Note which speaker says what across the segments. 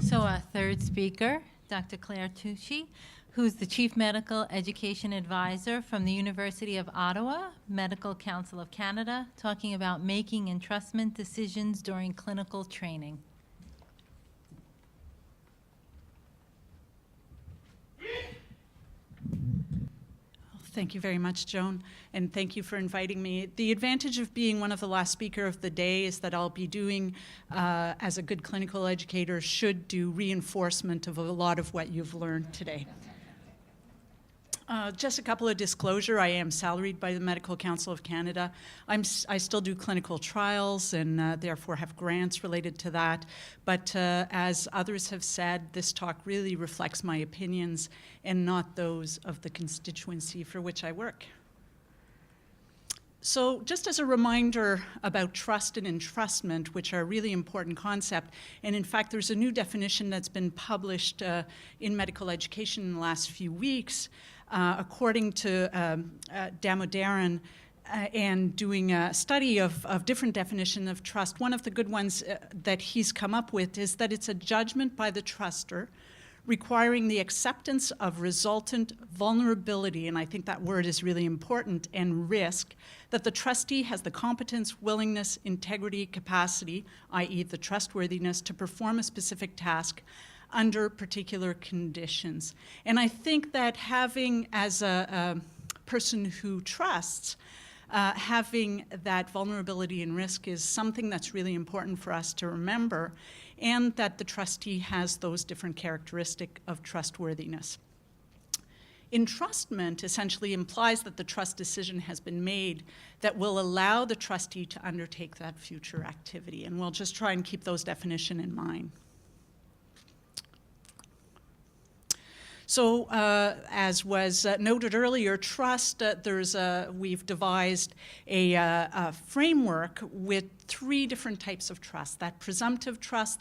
Speaker 1: So our third speaker, Dr. Claire Touchie, who's the Chief Medical Education Advisor from the University of Ottawa, Medical Council of Canada, talking about making entrustment decisions during clinical training.
Speaker 2: Thank you very much, Joan, and thank you for inviting me. The advantage of being one of the last speaker of the day is that I'll be doing, as a good clinical educator, should do reinforcement of a lot of what you've learned today. Just a couple of disclosure, I am salaried by the Medical Council of Canada. I still do clinical trials and therefore have grants related to that. But as others have said, this talk really reflects my opinions and not those of the constituency for which I work. So just as a reminder about trust and entrustment, which are a really important concept, and in fact there's a new definition that's been published in medical education in the last few weeks, according to Damodaran, and doing a study of different definition of trust. One of the good ones that he's come up with is that it's a judgment by the truster requiring the acceptance of resultant vulnerability, and I think that word is really important, and risk, that the trustee has the competence, willingness, integrity, capacity, i.e. the trustworthiness, to perform a specific task under particular conditions. And I think that having, as a person who trusts, having that vulnerability and risk is something that's really important for us to remember, and that the trustee has those different characteristics of trustworthiness. Entrustment essentially implies that the trust decision has been made that will allow the trustee to undertake that future activity, and we'll just try and keep those definitions in mind. So as was noted earlier, trust, we've devised a framework with three different types of trust. That presumptive trust,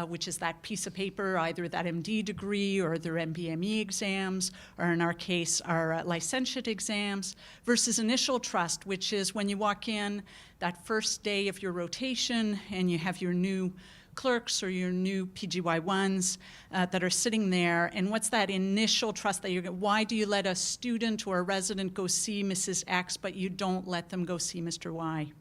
Speaker 2: which is that piece of paper, either that MD degree or their MBME exams, or in our case, our licentiate exams, versus initial trust, which is when you walk in that first day of your rotation and you have your new clerks or your new PGY1s that are sitting there, and what's that initial trust that why do you let a student or a resident go see Mrs. X but you don't let them go see Mr. Y?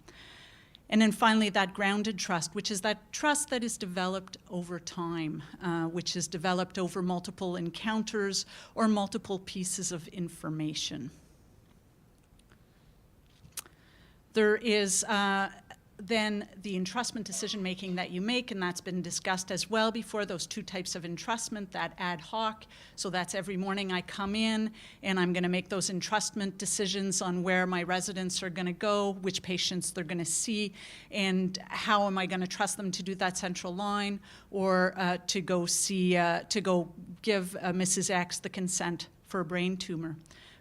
Speaker 2: And then finally that grounded trust, which is that trust that is developed over time, which is developed over multiple encounters or multiple pieces of information. There is then the entrustment decision-making that you make, and that's been discussed as well before, those two types of entrustment, that ad hoc, so that's every morning I come in and I'm gonna make those entrustment decisions on where my residents are gonna go, which patients they're gonna see, and how am I gonna trust them to do that central line, or to go give Mrs. X the consent for a brain tumor.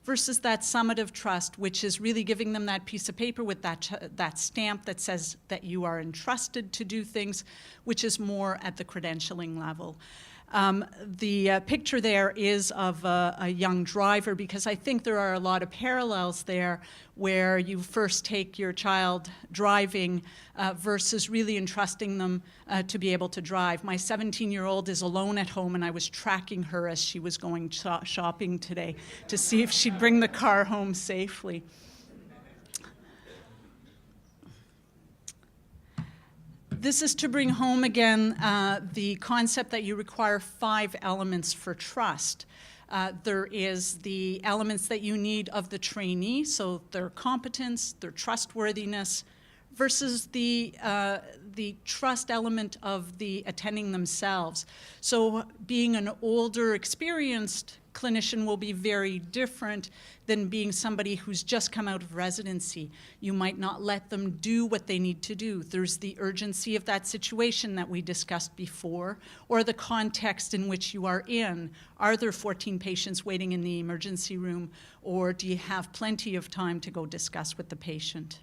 Speaker 2: Versus that summative trust, which is really giving them that piece of paper with that stamp that says that you are entrusted to do things, which is more at the credentialing level. The picture there is of a young driver, because I think there are a lot of parallels there where you first take your child driving versus really entrusting them to be able to drive. My 17-year-old is alone at home, and I was tracking her as she was going shopping today to see if she'd bring the car home safely. This is to bring home again the concept that you require 5 elements for trust. There is the elements that you need of the trainee, so their competence, their trustworthiness, versus the trust element of the attending themselves. So being an older, experienced clinician will be very different than being somebody who's just come out of residency. You might not let them do what they need to do. There's the urgency of that situation that we discussed before, or the context in which you are in. Are there 14 patients waiting in the emergency room, or do you have plenty of time to go discuss with the patient?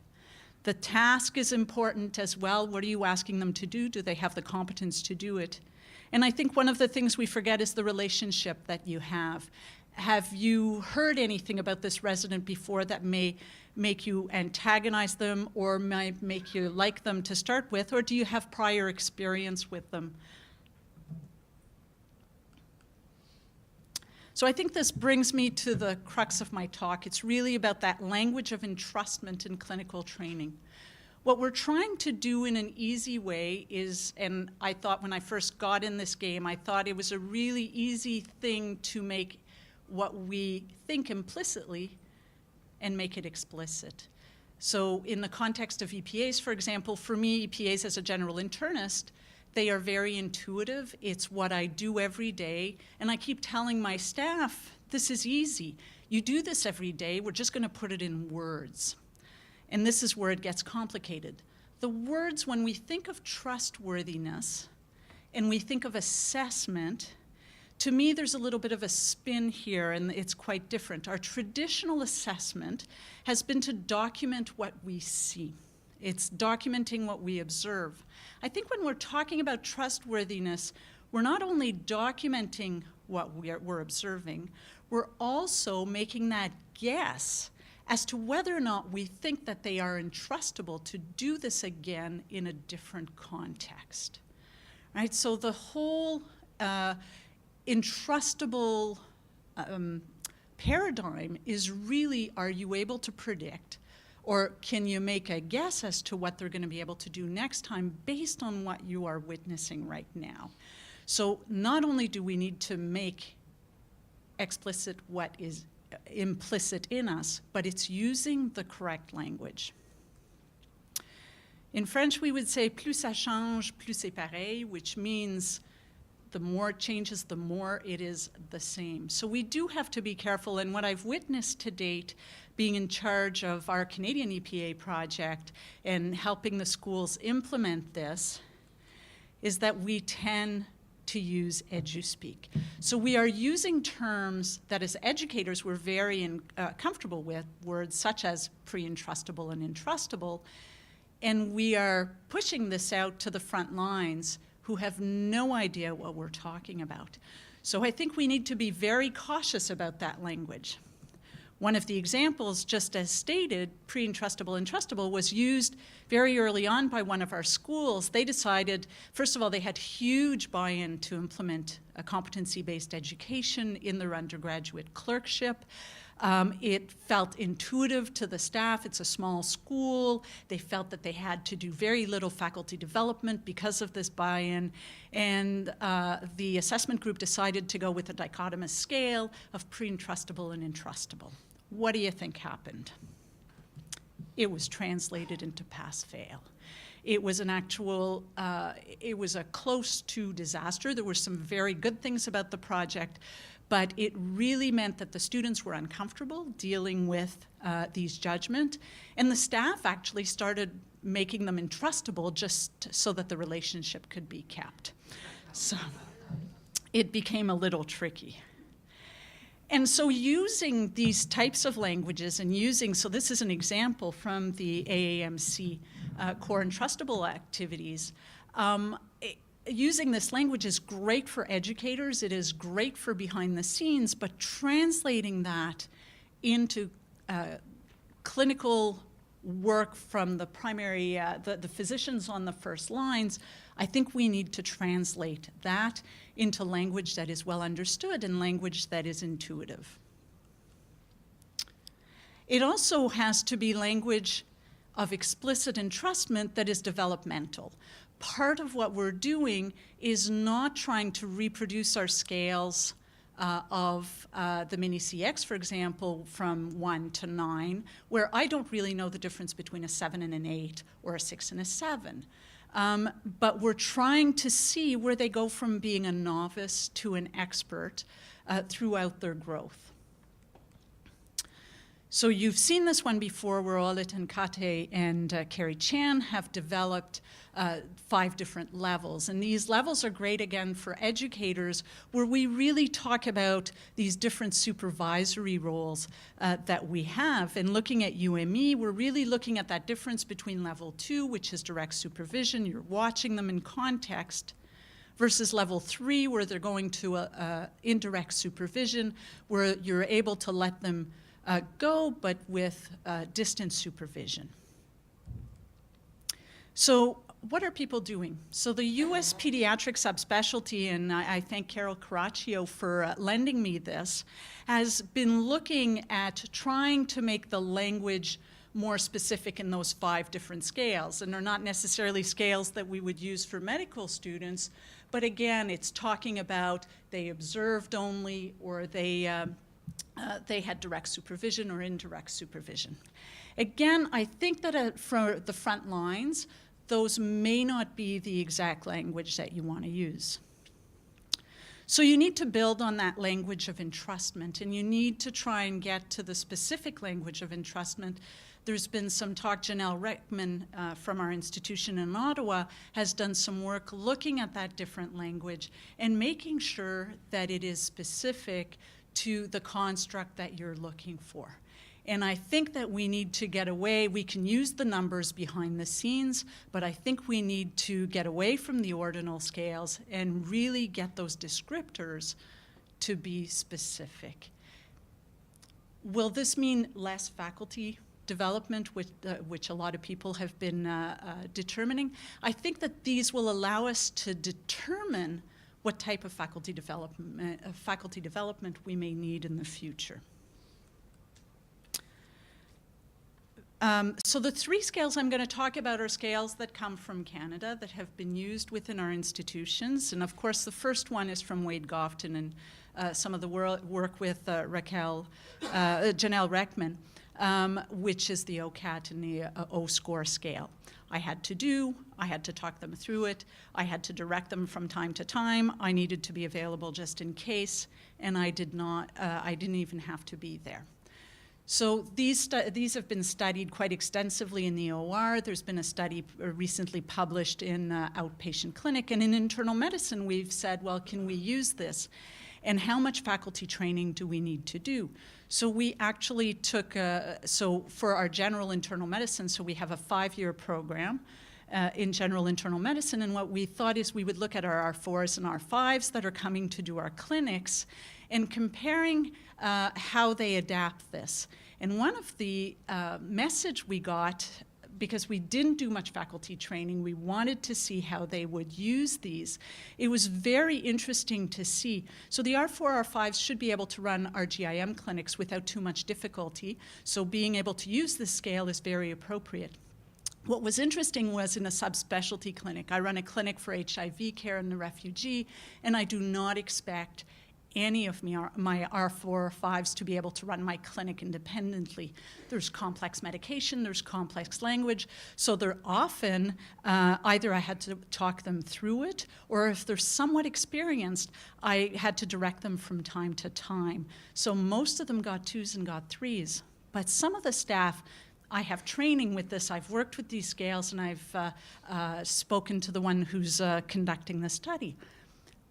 Speaker 2: The task is important as well. What are you asking them to do? Do they have the competence to do it? And I think one of the things we forget is the relationship that you have. Have you heard anything about this resident before that may make you antagonize them or might make you like them to start with, or do you have prior experience with them? So I think this brings me to the crux of my talk. It's really about that language of entrustment in clinical training. What we're trying to do in an easy way is, and I thought when I first got in this game, I thought it was a really easy thing to make what we think implicitly and make it explicit. So in the context of EPAs, for example, for me, EPAs as a general internist, they are very intuitive. It's what I do every day. And I keep telling my staff, this is easy. You do this every day. We're just going to put it in words. And this is where it gets complicated. The words, when we think of trustworthiness and we think of assessment, to me, there's a little bit of a spin here, and it's quite different. Our traditional assessment has been to document what we see. It's documenting what we observe. I think when we're talking about trustworthiness, we're not only documenting what we're observing, we're also making that guess as to whether or not we think that they are entrustable to do this again in a different context. Right? So the whole entrustable paradigm is really, are you able to predict, or can you make a guess as to what they're going to be able to do next time based on what you are witnessing right now? So not only do we need to make explicit what is implicit in us, but it's using the correct language. In French, we would say plus ça change, plus c'est pareil, which means the more it changes, the more it is the same. So we do have to be careful, and what I've witnessed to date, being in charge of our Canadian EPA project and helping the schools implement this, is that we tend to use edu-speak. So we are using terms that as educators we're very comfortable with, words such as pre-entrustable and entrustable, and we are pushing this out to the front lines who have no idea what we're talking about. So I think we need to be very cautious about that language. One of the examples, just as stated, pre-entrustable, entrustable, was used very early on by one of our schools. They decided, first of all, they had huge buy-in to implement a competency-based education in their undergraduate clerkship. It felt intuitive to the staff. It's a small school. They felt that they had to do very little faculty development because of this buy-in. And the assessment group decided to go with a dichotomous scale of pre-entrustable and entrustable. What do you think happened? It was translated into pass-fail. It was an actual, it was a close to disaster. There were some very good things about the project, but it really meant that the students were uncomfortable dealing with these judgments, and the staff actually started making them entrustable just so that the relationship could be kept. So it became a little tricky. And so using these types of languages and using, so this is an example from the AAMC core entrustable activities, using this language is great for educators, it is great for behind the scenes, but translating that into clinical work from the primary, the physicians on the first lines, I think we need to translate that into language that is well understood and language that is intuitive. It also has to be language of explicit entrustment that is developmental. Part of what we're doing is not trying to reproduce our scales of the mini CX, for example, from 1 to 9, where I don't really know the difference between a 7 and an 8 or a 6 and a 7. But we're trying to see where they go from being a novice to an expert throughout their growth. So you've seen this one before where Olet and Kate and Carrie Chan have developed 5 different levels. And these levels are great, again, for educators where we really talk about these different supervisory roles that we have. And looking at UME, we're really looking at that difference between level 2, which is direct supervision. You're watching them in context, versus level 3, where they're going to indirect supervision, where you're able to let them go, but with distant supervision. So what are people doing? So the U.S. pediatric subspecialty, and I thank Carol Caraccio for lending me this, has been looking at trying to make the language more specific in those 5 different scales. And they're not necessarily scales that we would use for medical students, but again, it's talking about they observed only, or they had direct supervision or indirect supervision. Again, I think that for the front lines, those may not be the exact language that you want to use. So you need to build on that language of entrustment, and you need to try and get to the specific language of entrustment. There's been some talk. Janelle Reckman from our institution in Ottawa has done some work looking at that different language and making sure that it is specific to the construct that you're looking for. And I think that we need to get away. We can use the numbers behind the scenes, but I think we need to get away from the ordinal scales and really get those descriptors to be specific. Will this mean less faculty development, which a lot of people have been determining? I think that these will allow us to determine what type of faculty development we may need in the future. So the 3 scales I'm going to talk about are scales that come from Canada that have been used within our institutions. And of course, the first one is from Wade Gofton and some of the work with Janelle Reckman, which is the OCAT and the O-score scale. I had to talk them through it. I had to direct them from time to time. I needed to be available just in case, and I didn't even have to be there. So these have been studied quite extensively in the OR. There's been a study recently published in outpatient clinic, and in internal medicine we've said, well, can we use this? And how much faculty training do we need to do? So we actually took, so for our general internal medicine, so we have a 5-year program in general internal medicine, and what we thought is we would look at our R4s and R5s that are coming to do our clinics and comparing how they adapt this. And one of the message we got, because we didn't do much faculty training, we wanted to see how they would use these. It was very interesting to see. So the R4, R5s should be able to run our GIM clinics without too much difficulty. So being able to use this scale is very appropriate. What was interesting was in a subspecialty clinic. I run a clinic for HIV care and the refugee, and I do not expect any of my R4 or 5s to be able to run my clinic independently. There's complex medication, there's complex language, so they're often, either I had to talk them through it, or if they're somewhat experienced, I had to direct them from time to time. So most of them got 2s and got 3s, but some of the staff, I have training with this, I've worked with these scales, and I've spoken to the one who's conducting the study.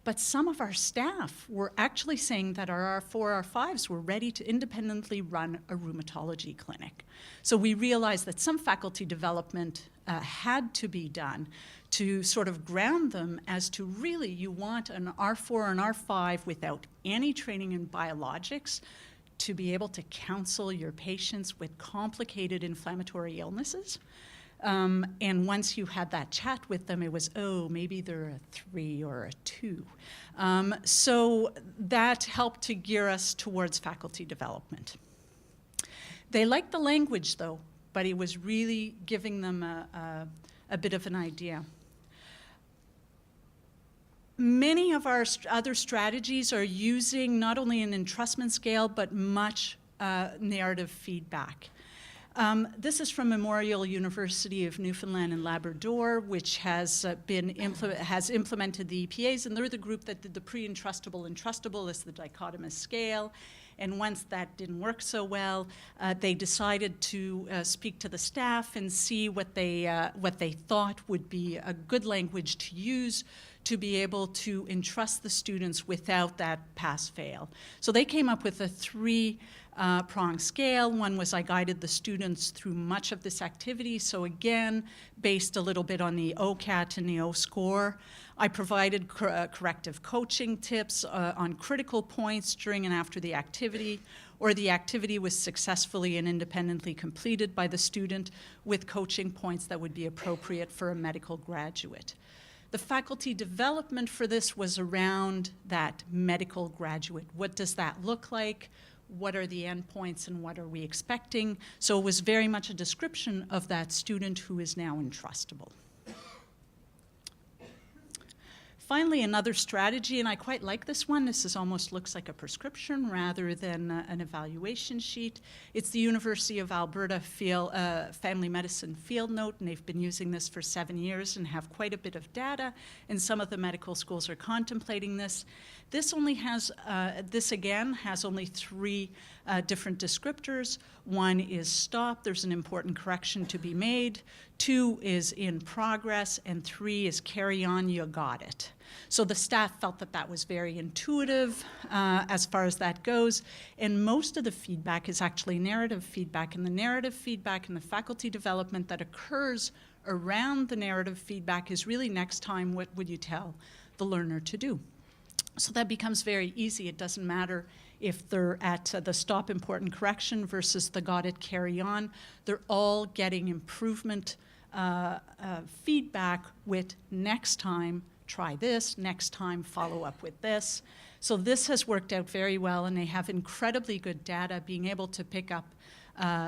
Speaker 2: But some of our staff were actually saying that our R4, R5s were ready to independently run a rheumatology clinic. So we realized that some faculty development had to be done to sort of ground them as to really you want an R4 or an R5 without any training in biologics to be able to counsel your patients with complicated inflammatory illnesses. And once you had that chat with them, it was, oh, maybe they're a 3 or a 2. So that helped to gear us towards faculty development. They liked the language, though, but it was really giving them a bit of an idea. Many of our other strategies are using not only an entrustment scale, but much narrative feedback. This is from Memorial University of Newfoundland and Labrador, which has implemented the EPAs, and they're the group that did the pre-entrustable. Entrustable is the dichotomous scale, and once that didn't work so well, they decided to speak to the staff and see what they thought would be a good language to use to be able to entrust the students without that pass-fail. So they came up with a 3-prong scale. One was I guided the students through much of this activity, so again, based a little bit on the OCAT and the O-score. I provided corrective coaching tips on critical points during and after the activity, or the activity was successfully and independently completed by the student with coaching points that would be appropriate for a medical graduate. The faculty development for this was around that medical graduate. What does that look like? What are the endpoints and what are we expecting? So it was very much a description of that student who is now entrustable. Finally, another strategy, and I quite like this one. This almost looks like a prescription rather than an evaluation sheet. It's the University of Alberta Family Medicine Field Note, and they've been using this for 7 years and have quite a bit of data, and some of the medical schools are contemplating this. This again has only 3 different descriptors. 1 is stop, there's an important correction to be made. 2 is in progress, and 3 is carry on, you got it. So the staff felt that that was very intuitive as far as that goes, and most of the feedback is actually narrative feedback, and the narrative feedback and the faculty development that occurs around the narrative feedback is really next time what would you tell the learner to do. So that becomes very easy. It doesn't matter if they're at the stop important correction versus the got it carry on. They're all getting improvement feedback with next time try this, next time follow up with this. So this has worked out very well, and they have incredibly good data being able to pick up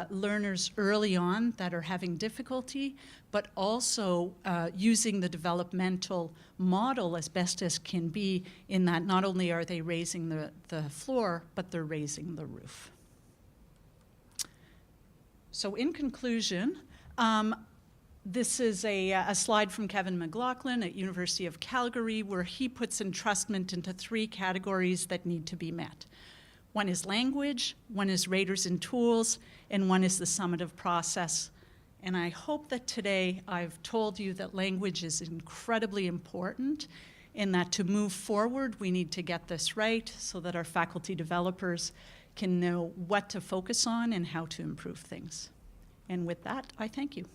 Speaker 2: learners early on that are having difficulty, but also using the developmental model as best as can be, in that not only are they raising the floor, but they're raising the roof. So in conclusion, this is a slide from Kevin McLaughlin at University of Calgary, where he puts entrustment into 3 categories that need to be met. 1 is language, 1 is raters and tools, and 1 is the summative process. And I hope that today I've told you that language is incredibly important, and that to move forward, we need to get this right so that our faculty developers can know what to focus on and how to improve things. And with that, I thank you.